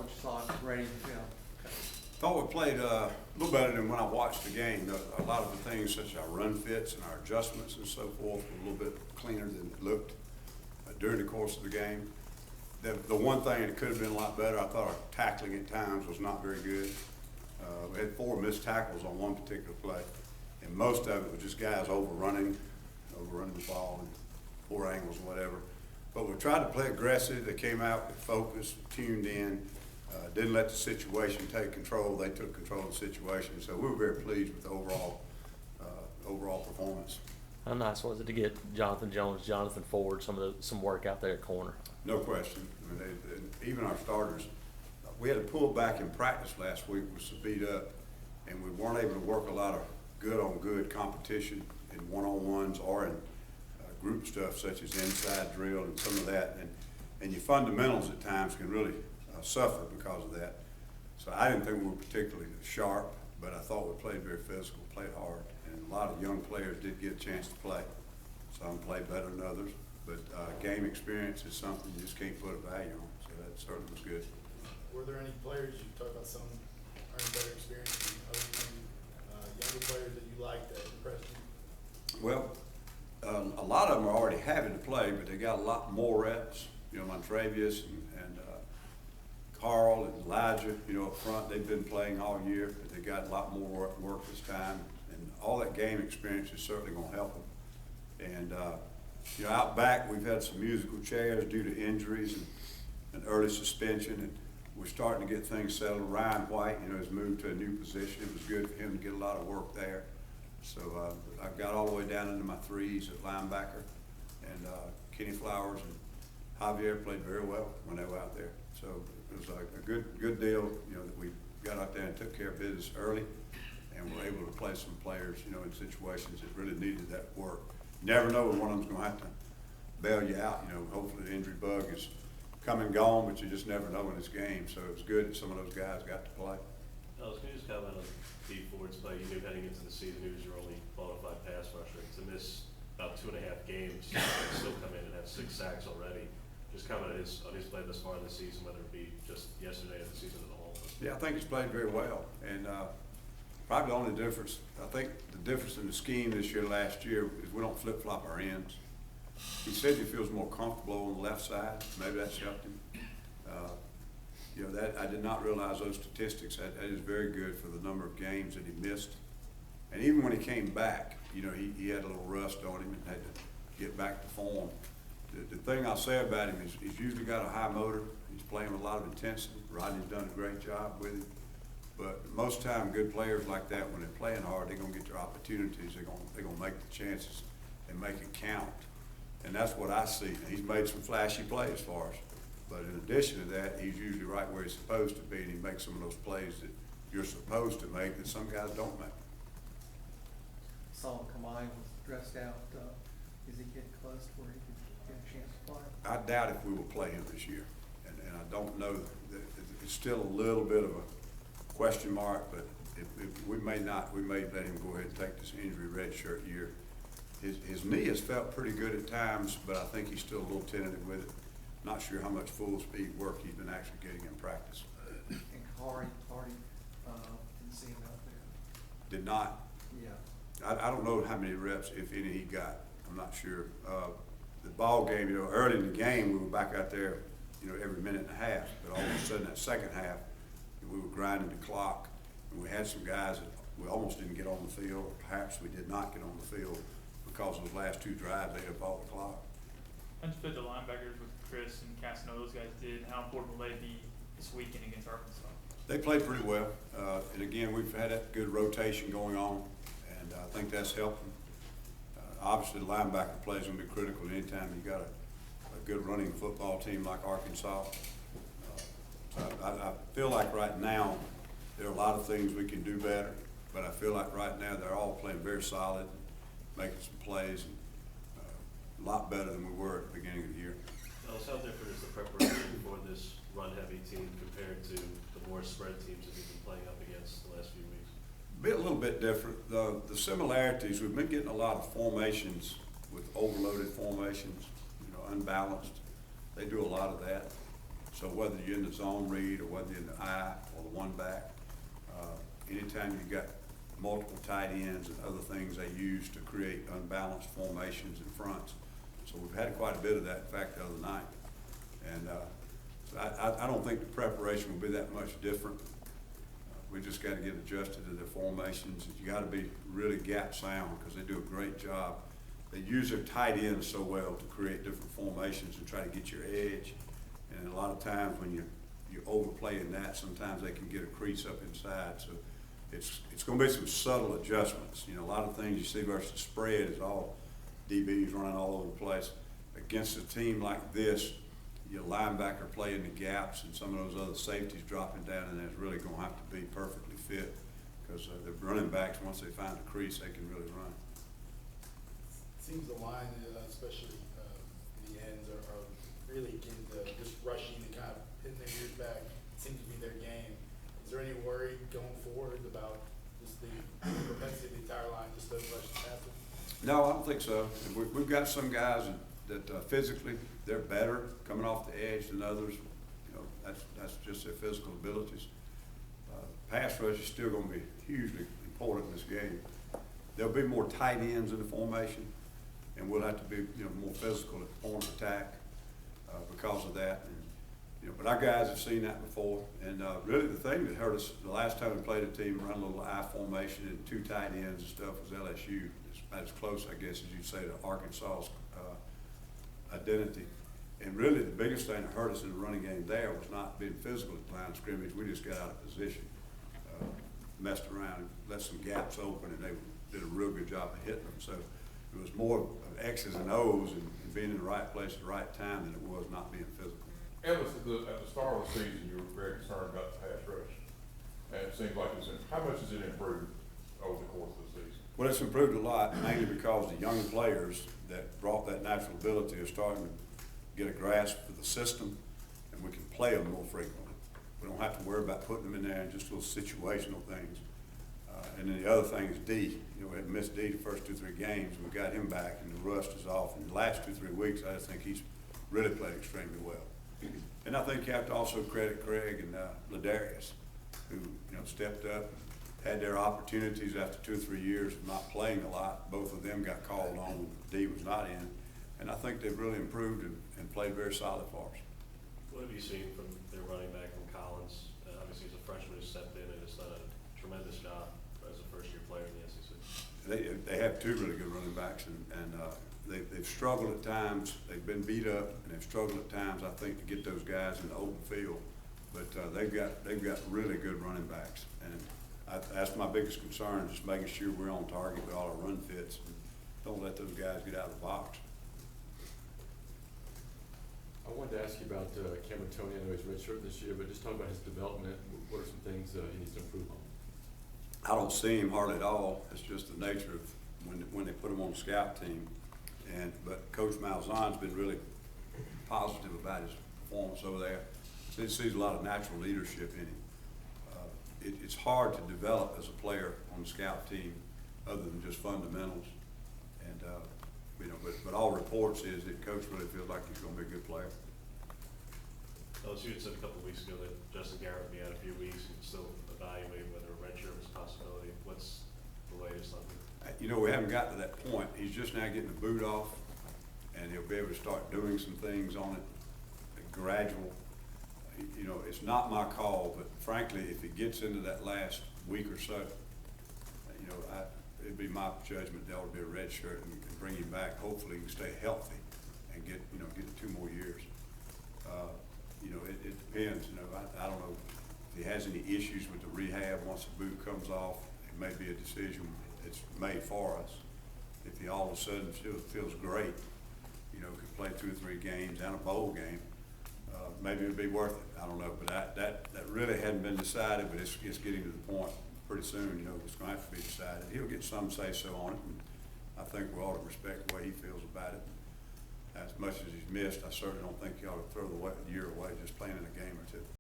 what you saw ready to film. Thought we played a little better than when I watched the game. A lot of the things, such as our run fits and our adjustments and so forth, were a little bit cleaner than it looked during the course of the game. The one thing that could have been a lot better, I thought our tackling at times was not very good. We had 4 missed tackles on one particular play, and most of it was just guys overrunning the ball and poor angles and whatever. But we tried to play aggressive. They came out with focus, tuned in, didn't let the situation take control. They took control of the situation, so we were very pleased with the overall performance. How nice was it to get Jonathan Jones, Jonathan Ford, some work out there at corner? No question. I mean, even our starters, we had to pull back in practice last week. We were so beat up, and we weren't able to work a lot of good-on-good competition in one-on-ones or in group stuff such as inside drill and some of that. And your fundamentals at times can really suffer because of that. So I didn't think we were particularly sharp, but I thought we played very physical, played hard, and a lot of young players did get a chance to play. Some played better than others, but game experience is something you just can't put a value on, so that certainly was good. Were there any players, you talked about some earning better experience than others, younger players that you liked that impressed you? Well, a lot of them are already having to play, but they got a lot more reps. You know, Montravius and Carl and Elijah, you know, up front, they've been playing all year, but they got a lot more work this time. And all that game experience is certainly going to help them. And, you know, out back, we've had some musical chairs due to injuries and early suspension. And we're starting to get things settled. Ryan White, you know, has moved to a new position. It was good for him to get a lot of work there. So I got all the way down into my threes at linebacker. And Kenny Flowers and Javier played very well when they were out there. So it was a good deal, you know, that we got out there and took care of business early, and were able to play some players, you know, in situations that really needed that work. You never know when one of them's going to have to bail you out. You know, hopefully the injury bug is come and gone, but you just never know in this game. So it was good that some of those guys got to play. Ellis, can you just comment on Dee Ford's play? You knew heading into the season he was your only bona fide pass rusher. To miss about 2.5 games, still come in and have 6 sacks already. Just comment on his play thus far this season, whether it be just yesterday or the season as a whole. Yeah, I think he's played very well, and probably the only difference, I think the difference in the scheme this year, last year, is we don't flip-flop our ends. He said he feels more comfortable on the left side. Maybe that's helped him. You know, that I did not realize those statistics. That is very good for the number of games that he missed. And even when he came back, you know, he had a little rust on him and had to get back to form. The thing I'll say about him is he's usually got a high motor. He's playing with a lot of intensity. Rodney's done a great job with him. But most time, good players like that, when they're playing hard, they're going to get their opportunities. They're going to make the chances and make it count. And that's what I see. He's made some flashy plays for us. But in addition to that, he's usually right where he's supposed to be, and he makes some of those plays that you're supposed to make that some guys don't make. Saw Kamai was dressed out. Is he getting close to where he could get a chance to play? I doubt if we will play him this year. And I don't know that it's still a little bit of a question mark, but we may let him go ahead and take this injury redshirt year. His knee has felt pretty good at times, but I think he's still a little tentative with it. Not sure how much full speed work he's been actually getting in practice. And Hardy didn't see him out there. Did not. Yeah. I don't know how many reps, if any, he got. I'm not sure. The ball game, you know, early in the game, we were back out there, you know, every minute and a half. But all of a sudden, that second half, we were grinding the clock, and we had some guys that we almost didn't get on the field, or perhaps we did not get on the field because those last 2 drives, they had bought the clock. How did you fit the linebackers with Chris and Casanova, those guys did, and how important will they be this weekend against Arkansas? They played pretty well. And again, we've had that good rotation going on, and I think that's helped them. Obviously, the linebacker play is going to be critical anytime you got a good running football team like Arkansas. So I feel like right now there are a lot of things we can do better, but I feel like right now they're all playing very solid, making some plays, and a lot better than we were at the beginning of the year. Ellis, how different is the preparation for this run-heavy team compared to the more spread teams that you've been playing up against the last few weeks? Be a little bit different. The similarities, we've been getting a lot of formations with overloaded formations, you know, unbalanced. They do a lot of that. So whether you're in the zone read or whether you're in the I or the one back, anytime you've got multiple tight ends and other things they use to create unbalanced formations and fronts. So we've had quite a bit of that, in fact, the other night. And so I don't think the preparation will be that much different. We just got to get adjusted to their formations. You got to be really gap sound because they do a great job. They use their tight ends so well to create different formations and try to get your edge. And a lot of times when you're overplaying that, sometimes they can get a crease up inside. So it's going to be some subtle adjustments. You know, a lot of things you see versus the spread is all DBs running all over the place. Against a team like this, your linebacker playing the gaps and some of those other safeties dropping down, and it's really going to have to be perfectly fit because the running backs, once they find the crease, they can really run. Seems the line, especially the ends, are really getting just rushing and kind of hitting their ears back. Seems to be their game. Is there any worry going forward about just the propensity of the entire line just to rush the passer? No, I don't think so. We've got some guys that physically they're better coming off the edge than others. You know, that's just their physical abilities. Pass rush is still going to be hugely important in this game. There'll be more tight ends in the formation, and we'll have to be more physical at the point of attack because of that. And, but our guys have seen that before. And really, the thing that hurt us the last time we played a team run a little I formation and two tight ends and stuff was LSU. It's about as close, I guess, as you'd say, to Arkansas's identity. And really, the biggest thing that hurt us in the running game there was not being physical at the line of scrimmage. We just got out of position, messed around, and let some gaps open, and they did a real good job of hitting them. So it was more of X's and O's and being in the right place at the right time than it was not being physical. Ellis, at the start of the season, you were very concerned about the pass rush. And it seems like how much has it improved over the course of the season? Well, it's improved a lot, mainly because the young players that brought that natural ability are starting to get a grasp of the system, and we can play them more frequently. We don't have to worry about putting them in there and just little situational things. And then the other thing is D. We had missed D the first 2-3 games. We got him back, and the rust is off. In the last 2-3 weeks, I just think he's really played extremely well. And I think you have to also credit Craig and Ladarius, who stepped up, had their opportunities after 2 or 3 years of not playing a lot. Both of them got called on when D was not in, and I think they've really improved and played very solid for us. What have you seen from their running back from Collins? Obviously, he's a freshman who stepped in and has done a tremendous job as a first-year player in the SEC. They have two really good running backs, and they've struggled at times. They've been beat up, and they've struggled at times, I think, to get those guys in the open field. But they've got really good running backs, and that's my biggest concern, just making sure we're on target with all our run fits, and don't let those guys get out of the box. I wanted to ask you about Cameron Toney. I know he's redshirt this year, but just talk about his development. What are some things he needs to improve on? I don't see him hardly at all. It's just the nature of when they put him on the scout team. But Coach Malzahn's been really positive about his performance over there. He sees a lot of natural leadership in him. It's hard to develop as a player on the scout team other than just fundamentals. And but all reports is that Coach really feels like he's going to be a good player. You had said a couple of weeks ago that Justin Garrett would be out a few weeks and still evaluating whether a redshirt was a possibility. What's the latest on it? We haven't got to that point. He's just now getting the boot off, and he'll be able to start doing some things on it, gradual. It's not my call, but frankly, if he gets into that last week or so, it'd be my judgment that would be a red shirt and bring him back. Hopefully, he can stay healthy and get 2 more years. It depends. I don't know if he has any issues with the rehab once the boot comes off. It may be a decision that's made for us. If he all of a sudden feels great, could play 2 or 3 games and a bowl game, maybe it'd be worth it. I don't know, but that really hadn't been decided. But it's getting to the point pretty soon. It's going to have to be decided. He'll get some say so on it, and I think we ought to respect the way he feels about it. As much as he's missed, I certainly don't think you ought to throw the year away just playing in a game or two.